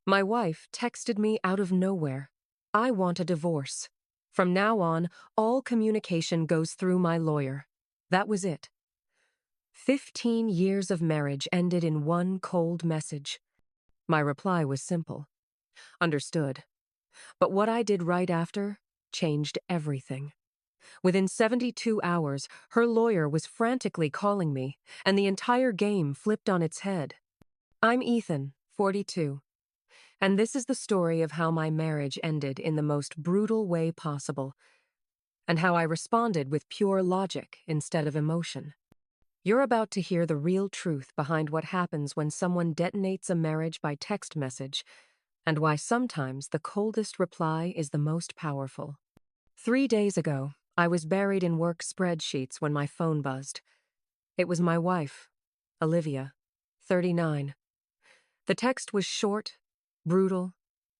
My wife texted me out of nowhere. I want a divorce. From now on, all communication goes through my lawyer. That was it. 15 years of marriage ended in one cold message. My reply was simple. Understood. But what I did right after changed everything. Within 72 hours, her lawyer was frantically calling me, and the entire game flipped on its head. I'm Ethan, 42, and this is the story of how my marriage ended in the most brutal way possible, and how I responded with pure logic instead of emotion. You're about to hear the real truth behind what happens when someone detonates a marriage by text message, and why sometimes the coldest reply is the most powerful. 3 days ago, I was buried in work spreadsheets when my phone buzzed. It was my wife, Olivia, 39. The text was short, brutal,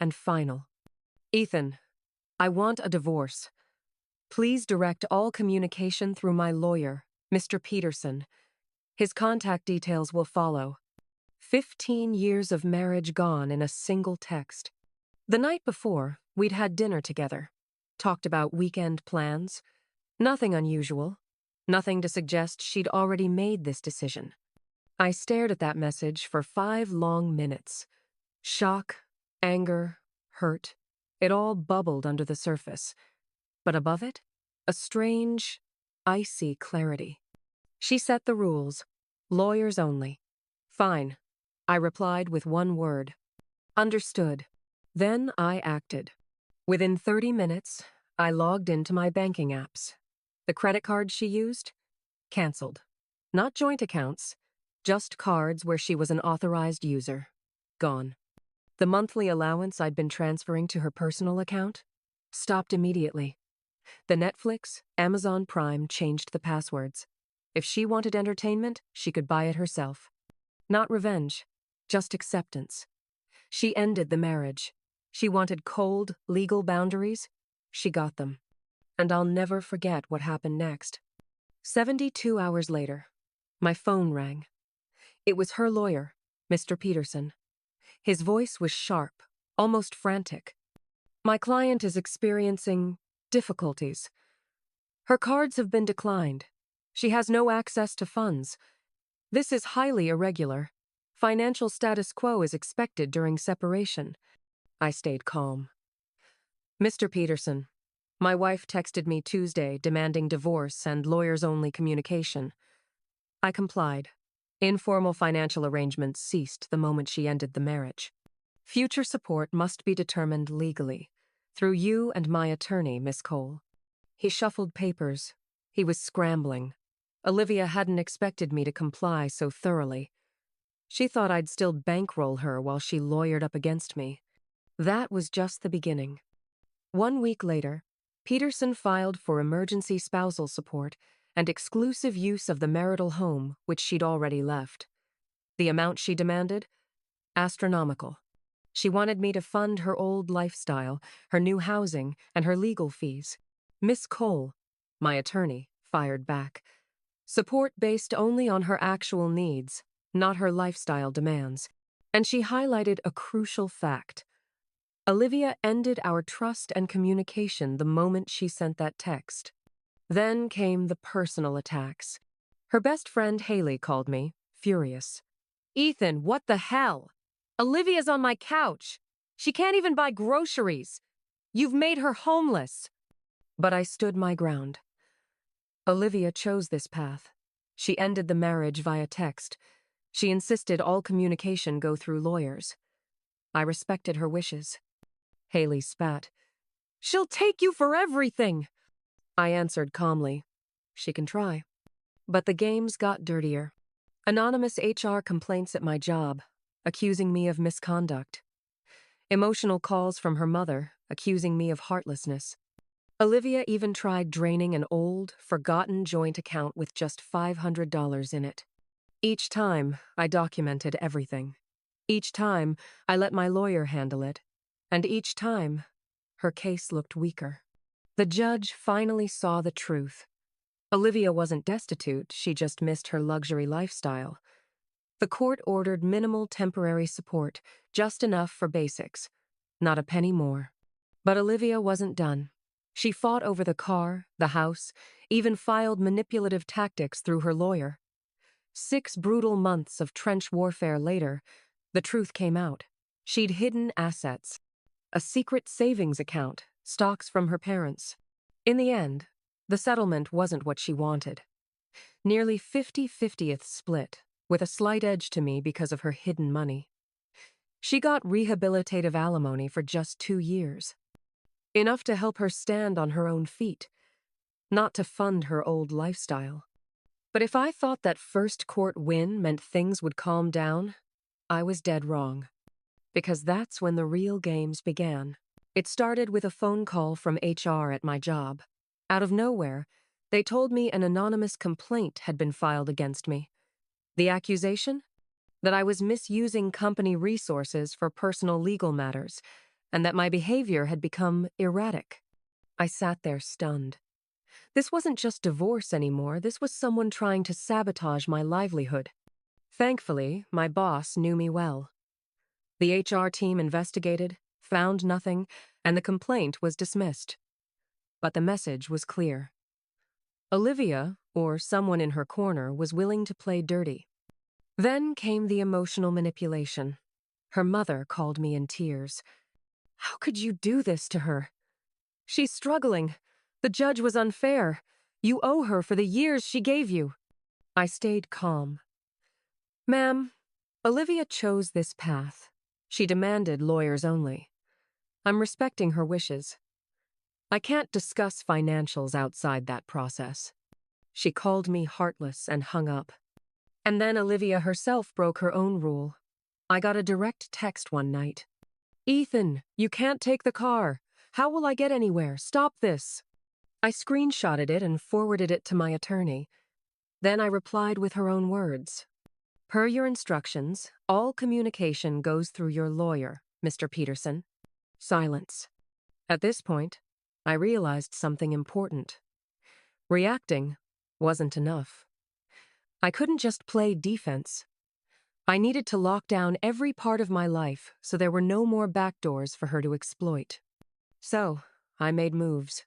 and final. Ethan, I want a divorce. Please direct all communication through my lawyer, Mr. Peterson. His contact details will follow. 15 years of marriage gone in a single text. The night before, we'd had dinner together, talked about weekend plans. Nothing unusual, nothing to suggest she'd already made this decision. I stared at that message for 5 long minutes. Shock, anger, hurt, it all bubbled under the surface. But above it, a strange, icy clarity. She set the rules. Lawyers only. Fine, I replied with one word. Understood. Then I acted. Within 30 minutes, I logged into my banking apps. The credit cards she used? Canceled. Not joint accounts, just cards where she was an authorized user. Gone. The monthly allowance I'd been transferring to her personal account? Stopped immediately. The Netflix, Amazon Prime changed the passwords. If she wanted entertainment, she could buy it herself. Not revenge, just acceptance. She ended the marriage. She wanted cold, legal boundaries. She got them. And I'll never forget what happened next. 72 hours later, my phone rang. It was her lawyer, Mr. Peterson. His voice was sharp, almost frantic. My client is experiencing difficulties. Her cards have been declined. She has no access to funds. This is highly irregular. Financial status quo is expected during separation. I stayed calm. Mr. Peterson, my wife texted me Tuesday demanding divorce and lawyers-only communication. I complied. Informal financial arrangements ceased the moment she ended the marriage. Future support must be determined legally, through you and my attorney, Miss Cole. He shuffled papers. He was scrambling. Olivia hadn't expected me to comply so thoroughly. She thought I'd still bankroll her while she lawyered up against me. That was just the beginning. 1 week later, Peterson filed for emergency spousal support and exclusive use of the marital home which she'd already left. The amount she demanded? Astronomical. She wanted me to fund her old lifestyle, her new housing, and her legal fees. Miss Cole, my attorney, fired back. Support based only on her actual needs, not her lifestyle demands. And she highlighted a crucial fact. Olivia ended our trust and communication the moment she sent that text. Then came the personal attacks. Her best friend Haley called me, furious. Ethan, what the hell? Olivia's on my couch. She can't even buy groceries. You've made her homeless. But I stood my ground. Olivia chose this path. She ended the marriage via text. She insisted all communication go through lawyers. I respected her wishes. Haley spat. She'll take you for everything. I answered calmly. She can try. But the games got dirtier. Anonymous HR complaints at my job, accusing me of misconduct. Emotional calls from her mother, accusing me of heartlessness. Olivia even tried draining an old, forgotten joint account with just $500 in it. Each time, I documented everything. Each time, I let my lawyer handle it. And each time, her case looked weaker. The judge finally saw the truth. Olivia wasn't destitute, she just missed her luxury lifestyle. The court ordered minimal temporary support, just enough for basics, not a penny more. But Olivia wasn't done. She fought over the car, the house, even filed manipulative tactics through her lawyer. 6 brutal months of trench warfare later, the truth came out. She'd hidden assets, a secret savings account, stocks from her parents. In the end, the settlement wasn't what she wanted. Nearly 50-50th split, with a slight edge to me because of her hidden money. She got rehabilitative alimony for just 2 years. Enough to help her stand on her own feet, not to fund her old lifestyle. But if I thought that first court win meant things would calm down, I was dead wrong. Because that's when the real games began. It started with a phone call from HR at my job. Out of nowhere, they told me an anonymous complaint had been filed against me. The accusation? That I was misusing company resources for personal legal matters, and that my behavior had become erratic. I sat there stunned. This wasn't just divorce anymore, this was someone trying to sabotage my livelihood. Thankfully, my boss knew me well. The HR team investigated, found nothing, and the complaint was dismissed. But the message was clear. Olivia, or someone in her corner, was willing to play dirty. Then came the emotional manipulation. Her mother called me in tears. "How could you do this to her? She's struggling. The judge was unfair. You owe her for the years she gave you." I stayed calm. "Ma'am, Olivia chose this path. She demanded lawyers only. I'm respecting her wishes. I can't discuss financials outside that process." She called me heartless and hung up. And then Olivia herself broke her own rule. I got a direct text one night. "Ethan, you can't take the car. How will I get anywhere? Stop this." I screenshotted it and forwarded it to my attorney. Then I replied with her own words. "Per your instructions, all communication goes through your lawyer, Mr. Peterson." Silence. At this point, I realized something important. Reacting wasn't enough. I couldn't just play defense. I needed to lock down every part of my life so there were no more backdoors for her to exploit. So, I made moves.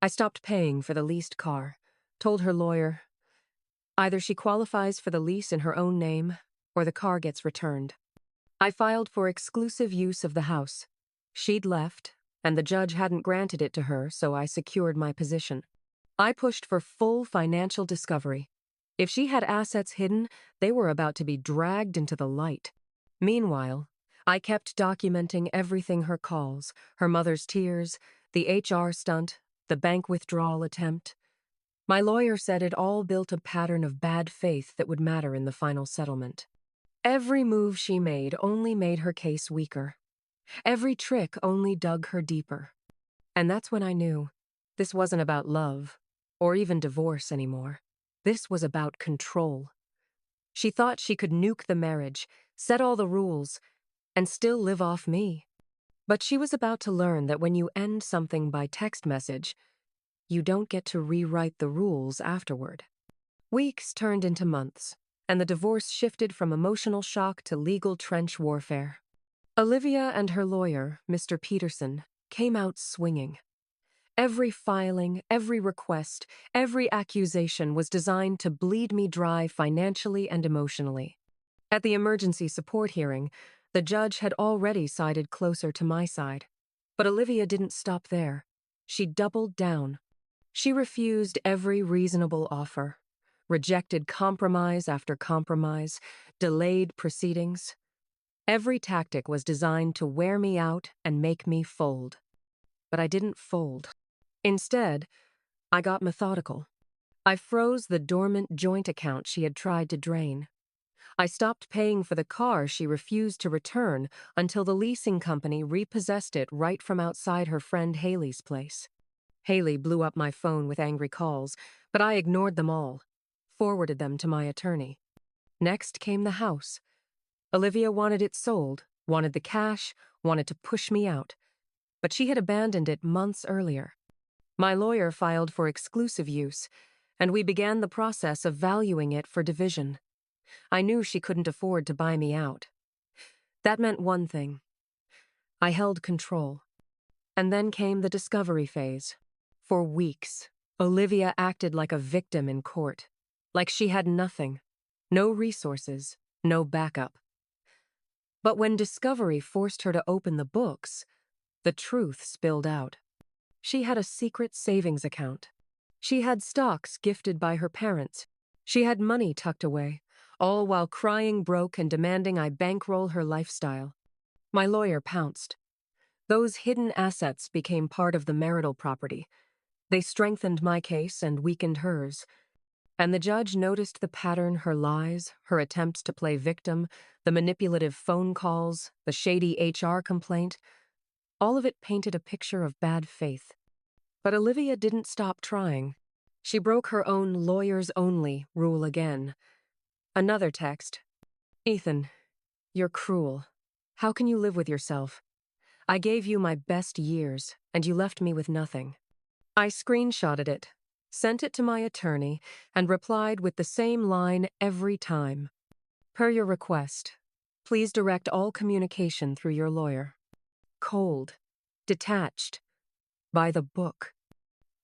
I stopped paying for the leased car, told her lawyer, either she qualifies for the lease in her own name, or the car gets returned. I filed for exclusive use of the house. She'd left, and the judge hadn't granted it to her, so I secured my position. I pushed for full financial discovery. If she had assets hidden, they were about to be dragged into the light. Meanwhile, I kept documenting everything: her calls, her mother's tears, the HR stunt, the bank withdrawal attempt. My lawyer said it all built a pattern of bad faith that would matter in the final settlement. Every move she made only made her case weaker. Every trick only dug her deeper. And that's when I knew this wasn't about love, or even divorce anymore. This was about control. She thought she could nuke the marriage, set all the rules, and still live off me. But she was about to learn that when you end something by text message, you don't get to rewrite the rules afterward. Weeks turned into months, and the divorce shifted from emotional shock to legal trench warfare. Olivia and her lawyer, Mr. Peterson, came out swinging. Every filing, every request, every accusation was designed to bleed me dry financially and emotionally. At the emergency support hearing, the judge had already sided closer to my side. But Olivia didn't stop there. She doubled down. She refused every reasonable offer, rejected compromise after compromise, delayed proceedings. Every tactic was designed to wear me out and make me fold. But I didn't fold. Instead, I got methodical. I froze the dormant joint account she had tried to drain. I stopped paying for the car she refused to return until the leasing company repossessed it right from outside her friend Haley's place. Haley blew up my phone with angry calls, but I ignored them all, forwarded them to my attorney. Next came the house. Olivia wanted it sold, wanted the cash, wanted to push me out. But she had abandoned it months earlier. My lawyer filed for exclusive use, and we began the process of valuing it for division. I knew she couldn't afford to buy me out. That meant one thing. I held control. And then came the discovery phase. For weeks, Olivia acted like a victim in court, like she had nothing, no resources, no backup. But when discovery forced her to open the books, the truth spilled out. She had a secret savings account. She had stocks gifted by her parents. She had money tucked away, all while crying broke and demanding I bankroll her lifestyle. My lawyer pounced. Those hidden assets became part of the marital property. They strengthened my case and weakened hers. And the judge noticed the pattern: her lies, her attempts to play victim, the manipulative phone calls, the shady HR complaint. All of it painted a picture of bad faith. But Olivia didn't stop trying. She broke her own lawyers-only rule again. Another text. Ethan, you're cruel. How can you live with yourself? I gave you my best years, and you left me with nothing. I screenshotted it, sent it to my attorney, and replied with the same line every time. Per your request, please direct all communication through your lawyer. Cold, detached, by the book.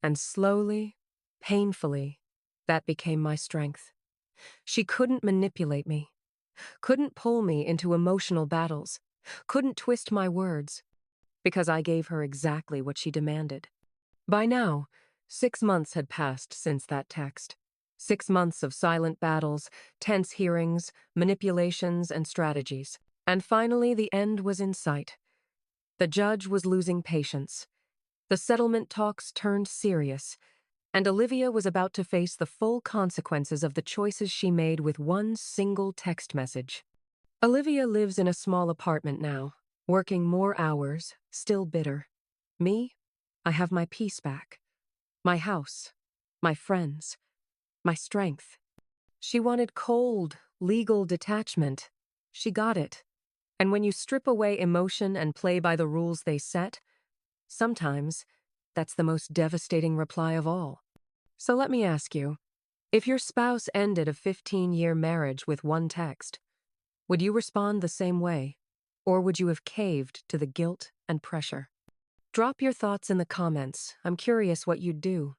And slowly, painfully, that became my strength. She couldn't manipulate me, couldn't pull me into emotional battles, couldn't twist my words, because I gave her exactly what she demanded. By now, 6 months had passed since that text. 6 months of silent battles, tense hearings, manipulations, and strategies. And finally, the end was in sight. The judge was losing patience. The settlement talks turned serious, and Olivia was about to face the full consequences of the choices she made with one single text message. Olivia lives in a small apartment now, working more hours, still bitter. Me? I have my peace back. My house. My friends. My strength. She wanted cold, legal detachment. She got it. And when you strip away emotion and play by the rules they set, sometimes that's the most devastating reply of all. So let me ask you, if your spouse ended a 15-year marriage with one text, would you respond the same way? Or would you have caved to the guilt and pressure? Drop your thoughts in the comments. I'm curious what you'd do.